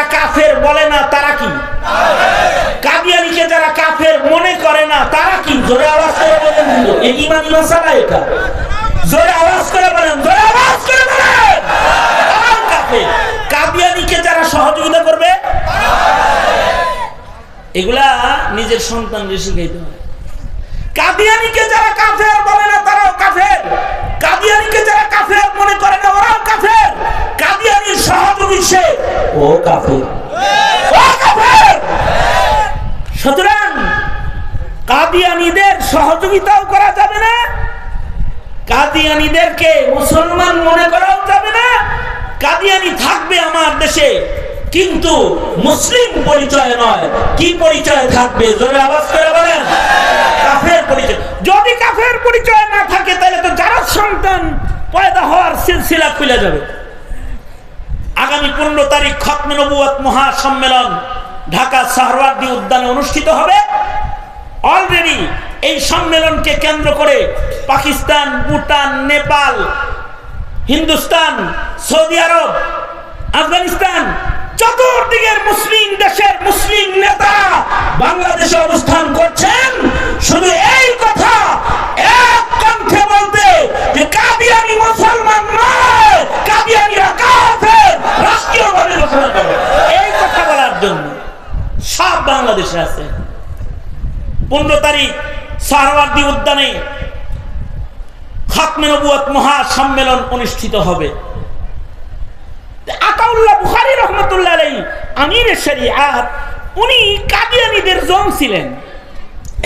যারা কাফের বলে না তারা কি? কাদিয়ানীকে যারা কাফের মনে করে না তারা কি? জোরে আওয়াজ করে বলেন। এই ঈমানি মাসালা এটা। জোরে আওয়াজ করে বলেন, জোরে আওয়াজ করে বলেন। কাফের কাদিয়ানীকে যারা সহযোগিতা করবে, এগুলা নিজের সন্তানকে শিখাইতে হবে। কাদিয়ানীকে যারা কাফের বলে না তারাও কাফের, কাদিয়ানীকে যারা কাফের মনে করে না ওরাও কাফের, কাদিয়ানীর সহযোগী সে ও কাফের, ও কাফের। সুতরাং কাদিয়ানীদের সহযোগিতাও করা যাবে না, কাদিয়ানীদেরকে মুসলমান মনে করাও যাবে না। কাদিয়ানী থাকবে আমার দেশে, কিন্তু মুসলিম পরিচয় নয়। কি পরিচয় থাকবে? জোরে আওয়াজ করে বলেন। কাফের পরিচয়। যদি কাফের পরিচয় না থাকে তাহলে তো যারা সন্তান পয়দা হওয়ার সিলসিলা খুলে যাবে। আগামী 15 তারিখ খতমে নবুয়ত মহাসম্মেলন ঢাকা সাহরাওয়ার্দী উদ্যানে অনুষ্ঠিত হবে। অলরেডি এই সম্মেলনকে কেন্দ্র করে পাকিস্তান, ভুটান, নেপাল, হিন্দুস্তান, সৌদি আরব, আফগানিস্তান, চতুর্দিকের মুসলিম দেশের মুসলিম নেতা বাংলাদেশে অবস্থান করছেন। শুধু এই কথা এক কণ্ঠে বলতে যে কাদিয়ানী মুসলমান নয়, কাদিয়ানীরা কাফের, রাষ্ট্রীয়ভাবে ঘোষণা করে, এই কথা বলার জন্য সব বাংলাদেশে আছে। 15 তারিখ সাহরাওয়ার্দী উদ্যানে খতমে নবুয়ত মহাসম্মেলন অনুষ্ঠিত হবে। আতাউল্লাহ বুখারী রহমাতুল্লাহ আলাইহি আমিরে শরিয়াত, উনি কাদিয়ানীদের জন ছিলেন।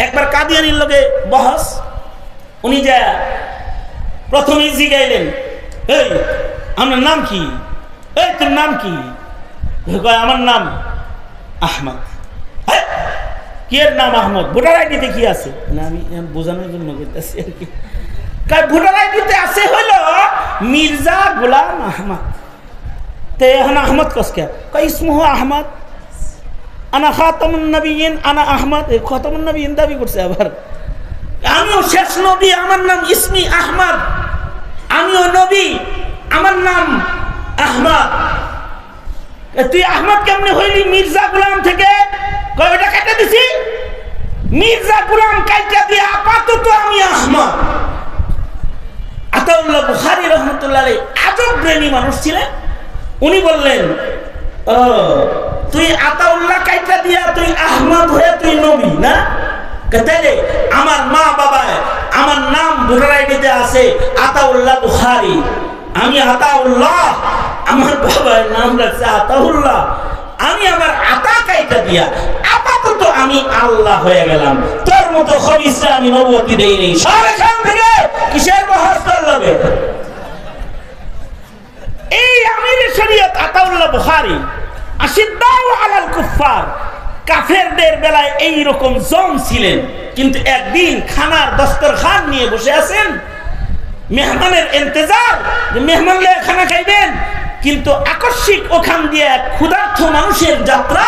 একবার কাদিয়ানীর লগে বহস, উনি যা প্রথমেই জিগাইলেন, এই আমার নাম কি? এই তোর নাম কি? আমার নাম আহমদ। কি এর নাম আহমদ? ভোটার আইডিতে কি আছে? না আমি বোঝানোর জন্য বলতেছি আর কি। ভোটার আইডিতে আছে হলো মির্জা গোলাম আহমদ। তে এখন আহমদ কসকে ইসমুহু আহমদ, আনা খাতামুন নবিয়িন, আনা আহমদ। এই খাতামুন নবিয়িন দাবি করছে আবার। আমিও শেষ নবী, আমার নাম ইসমি আহমদ। আমিও নবী, আমার নাম আহমদ। তুই আহমদ কেমনে হইলি মির্জা গোলাম থেকে? ওটা কেটে দিছি, মির্জা গোলাম কাইটা দিয়ে আপাতত আমি আহমদ। আতাউল্লাহ বুখারী রহমাতুল্লাহ আলাইহি আজব ব্রেনী মানুষ ছিলেন। উনি বললেন, ও তুই আতাউল্লাহ কাইটা দিয়া তুই আহমদ হয়ে তুই নবী না? তাইলে আমার মা বাবায় আমার নাম ভোটার আইডিতে আছে আতাউল্লাহ বুখারী, আমি আতাউল্লাহ, আমার বাবার নাম রাখছে আতাউল্লাহ, আমি আমার আতা কাইটা দিয়া আপাতত আমি আল্লাহ হয়ে গেলাম। তোর মতো খবিসরা আমি নবুয়তি দেই নেই। সব এখান থেকে কিসের বহস করবে? এই আমিরে শরিয়ত আতাউল্লাহ বুখারী আশিদ্দাউ আলাল কুফার, কাফেরদের বেলায় এই রকম জম ছিলেন। কিন্তু একদিন খানার দস্তরখান নিয়ে বসে আছেন, মেহমানের ইন্তজার, যে মেহমান লয়ে খানা খাইবেন, কিন্তু আকস্মিক ওখান দিয়ে ক্ষুধার্ত মানুষের যাত্রা।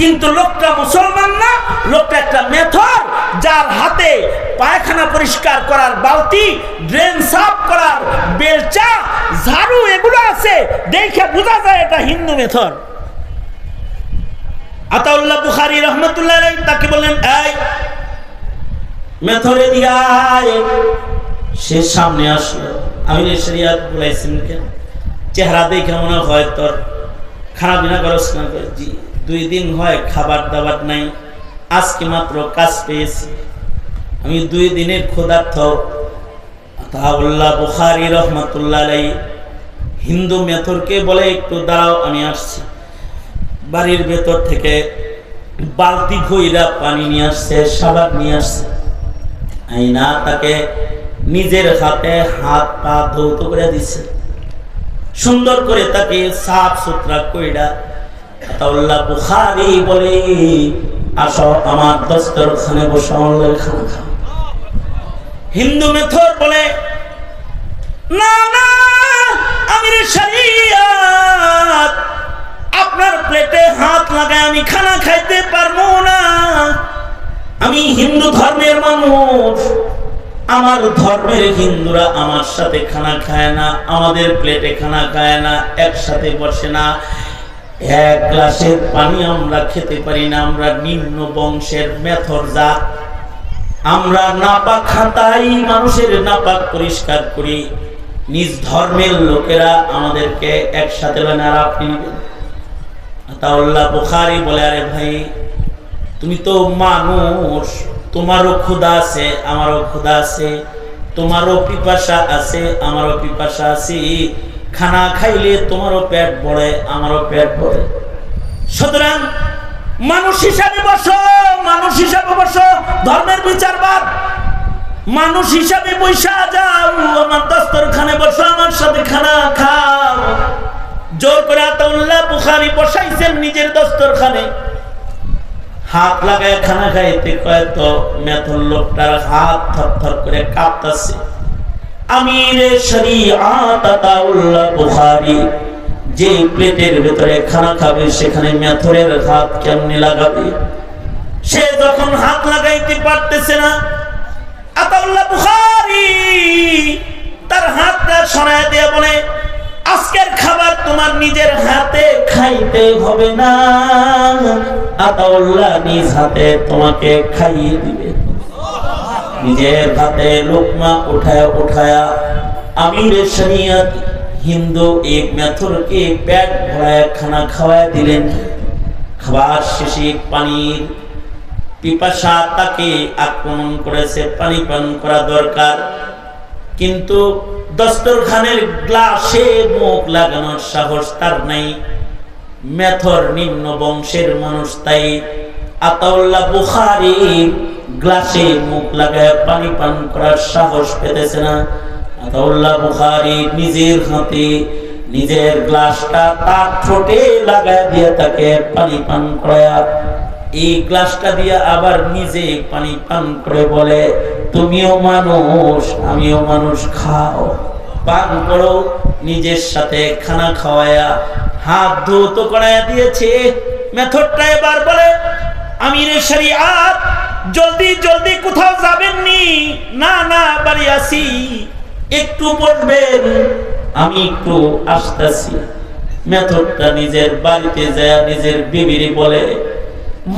কিন্তু লোকটা মুসলমান না, লোকটা একটা মেথর, যার হাতে পায়খানা পরিষ্কার করার বালতি, ড্রেন সাফ করার বেলচা, ঝাড়ু এগুলো আছে, দেখে বোঝা যায় এটা হিন্দু মেথর। আতাউল্লাহ বুখারী রহমাতুল্লাহ আলাইহি তাকে বললেন, এই মেথরে দিগায়। সে সামনে আসলো। আমিরে শরিয়াত বলাইছেন কেন? চেহারা দেখে মনে হয় তোর খানা বিনা করস না? জি, 2 দিন হয় খাবার দাবার নাই, আজকে মাত্র কাজ পেয়েছি, আমি 2 দিনের ক্ষুধার্ত। আতাউল্লাহ বুখারী রহমাতুল্লাহ আলাইহি হিন্দু মেথরকে বলে, একটু দাঁড়াও আমি আসছি। বাড়ির ভেতর থেকে বালতি ভইরা পানি নিয়ে আসছে, সাবান নিয়ে আসছে। আইনা তাকে নিজের হাতে হাত পা ধৌত করে দিচ্ছে, সুন্দর করে তাকে সাফ সুতরা কইরা। আতাউল্লাহ বুখারী বলে, আসো আমার দস্তরখানে বসে আমার খানা খাও। হিন্দু মেথর বলে, না না আমিরে শরিয়ত, আপনার প্লেটে হাত লাগায় আমি খানা খাইতে পারবো না। আমি হিন্দু ধর্মের মানুষ, আমার ধর্মের হিন্দুরা আমার সাথে খানা খায় না, আমাদের প্লেটে খানা খায় না, একসাথে বসে না। এক গ্লাসের পানি আমরা খেতে পারি না। আমরা নিম্ন বংশের মেথর জাত, আমরা নাপাক খাতাই মানুষের নাপাক পরিষ্কার করি। নিজ ধর্মের লোকেরা আমাদেরকে একসাথে বলেন আর আপনি নিবেন। আতাউল্লাহ বুখারী বলে, আরে ভাই তুমি তো মানুষ, তোমারও ক্ষুধা আছে আমারও ক্ষুধা আছে, তোমারও পিপাসা আছে আমারও পিপাসা আছে, খানা খাইলে তোমারও পেট ভরে আমারও পেট ভরে, সুতরাং মানুষ হিসাবে বসো, মানুষ হিসাবে বসো, ধর্মের বিচারবাদ মানুষ হিসাবে বৈশা যাও, আমার দস্তরখানে বসো, আমার সাথে খানা খাও। জোর করে আতাউল্লাহ বুখারী বসাইছেন নিজের দস্তরখানে, হাত লাগায় খানা খাইতে কয় তো মেথর লোকটার হাত থরথর করে কাঁপতাছে। আমিরে শরীআত আতাউল্লাহ বুখারী যে প্লেটের ভেতরে খানা খাবে সেখানে মেথরের হাত কেমনে লাগাবে? সে যখন হাত লাগাইতে পারতেছে না, আতাউল্লাহ বুখারী তার হাতটা সরায় দিয়ে বলে, আজকের খাবার তোমার নিজের হাতে খাইতে হবে না, আতাউল্লাহ নিজ হাতে তোমাকে খাইয়ে দিবে। নিজের হাতে লোকমা উঠায়া উঠায়া আমিরে শরীয়ত হিন্দু এক মেথরকে পেট ভরায় খানা খাওয়ায় দিলেন। খাবার শেষে পানির পিপাসা তাকে আক্রমণ করেছে, পানি পান করা দরকার, কিন্তু দস্তরখানের গ্লাসে মুখ লাগানোর সাহস তার নাই। মেথর নিম্ন বংশের মানুষ, তাই আতাউল্লাহ বুখারী গ্লাসে মুখ লাগায় পানি পান করার সাহস পেতেছে না। আতাউল্লাহ বুখারী নিজের হাতে নিজের গ্লাসটা তার ঠোঁটে লাগায় দিয়ে তাকে পানি পান করায়, এই গ্লাসটা দিয়ে আবার নিজে পানি পান করে বলে, তুমিও মানুষ আমিও মানুষ, খাও পান করো। নিজের সাথে খানা খাওয়ায়া হাত ধৌত করাইয়া দিয়েছে। মেথডটা এবার বলে, আমিরে শরীআত জলদি জলদি কোথাও যাবেননি? না না, বাড়ি আসি, একটু বসবেন, আমি একটু আসতেছি। মেথডটা নিজের বাড়িতে যায় নিজের বিবিরে বলে,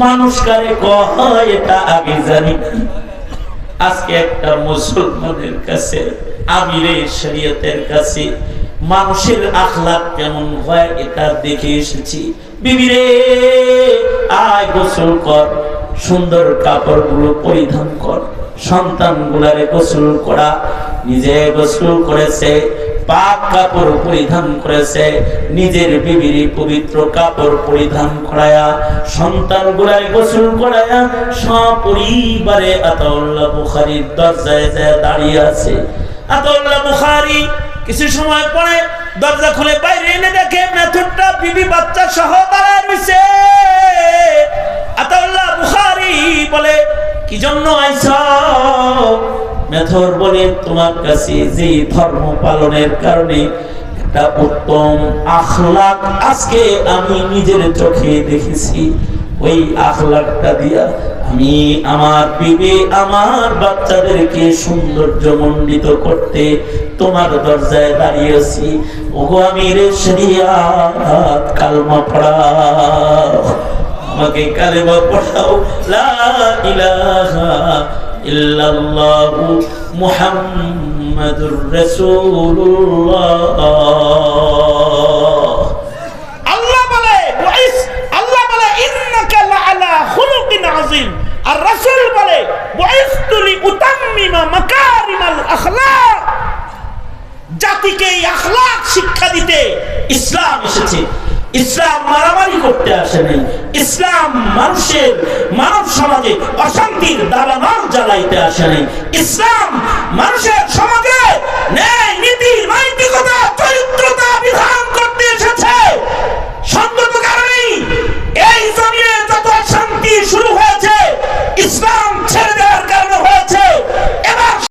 মানুষ কারে কয় এটা আগে জানি না, আজকে একটা মুসলমানের কাছে, আমিরে শরীয়তের কাছে মানুষের আখলাক কেমন হয় এটা দেখে এসেছি। বিবিরে আয় গোসল কর, সুন্দর কাপড়গুলো পরিধান কর, সন্তানগুলারে গোসল করা। নিজে গোসল করেছে, পাক কাপড় পরিধান করেছে, নিজের বিবির পবিত্র কাপড় পরিধান করায়া সন্তানগুলারে গোসল করায়া সপরিবারে আতাউল্লাহ বুখারীর দরজায় যায় দাঁড়িয়ে আছে। আতাউল্লাহ বুখারী কিছু সময় পরে দরজা খুলে বাইরে এনে দেখে মেথরটা বিবি বাচ্চা সহ দাঁড়ায় রয়েছে। আতাউল্লাহ বুখারী বলে, কি জন্য আইছো? মেথর বলে, তোমার কাছে যে ধর্ম পালনের কারণে একটা উত্তম আখলাক আজকে আমি নিজের চোখে দেখেছি, ওই আখলাকটা দিয়া আমি আমার বিবি আমার বাচ্চাদেরকে সৌন্দর্য মণ্ডিত করতে তোমার দরজায় দাঁড়িয়েছি। ওগো আমিরে শরীয়ত, কালমা পড়াও, আমাকে কালেমা পড়াও, লা ইলাহা ইল্লাল্লাহু মুহাম্মাদুর রাসূলুল্লাহ। আল্লাহ বলে ইন্নাকা লাআলা খুলুকিন আযীম, আর রাসূল বলে বুইসতু লিউতাম্মিমা মাকারিমাল আখলাক। জাতিকে এই আখলাক শিক্ষা দিতে ইসলাম এসেছে। ইসলাম মারামারি করতে আসে নাই, ইসলাম মানুষের মানব সমাজে অশান্তির দাবানল জ্বালাইতে আসে নাই, ইসলাম মানুষের সমাজে